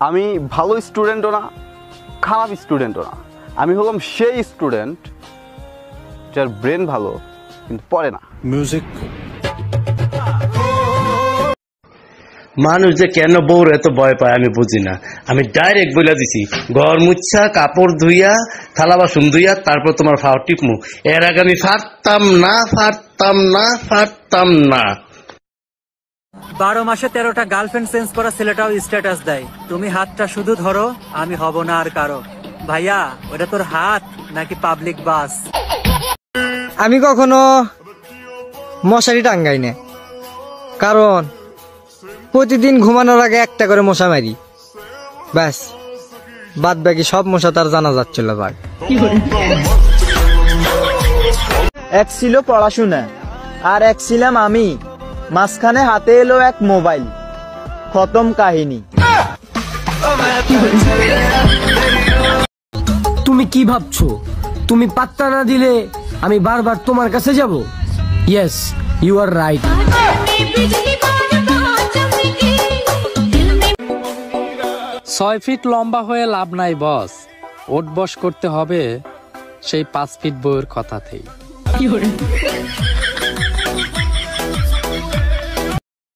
আমি ভালো স্টুডেন্টও না, খারাপ স্টুডেন্টও না। আমি হলাম সেই স্টুডেন্ট যার ব্রেন ভালো কিন্তু পড়ে না। মিউজিক। মানুষ যে কেন বউর এত ভয় পায় আমি বুঝি না। আমি ডাইরেক্ট বলে দিছি, ঘর মুচ্ছা, কাপড় ধুইয়া, থালা বাসন ধুইয়া তারপর তোমার ফাও টিপমু। এর আগে আমি ফারতাম না। 12 মাসে 13টা গার্লফ্রেন্ড চেঞ্জ করা ছেলেটাও স্ট্যাটাস দেয়, তুমি হাতটা শুধু ধরো, আমি হব না আর কারো। ভাইয়া, ওটা তোর হাত নাকি পাবলিক বাস? আমি কখনো মশারি টাঙ্গাই না, কারণ প্রতিদিন ঘুমানোর আগে একটা করে মশা মারি, ব্যাস। বাদ বাকি সব মশা তার জানা যাচ্ছিল ভাই। এক ছিল পড়াশোনা আর এক ছিলাম আমি, মাঝখানে হাতে এলো এক মোবাইল, খতম কাহিনী। তুমি কি ভাবছো? তুমি পাত্তা না দিলে আমি বারবার তোমার কাছে যাব? Yes, you are right. 6 feet লম্বা হয়ে লাভ নাই বস, ওঠ বস করতে হবে সেই 5 ফিট বইয়ের কথাতেই।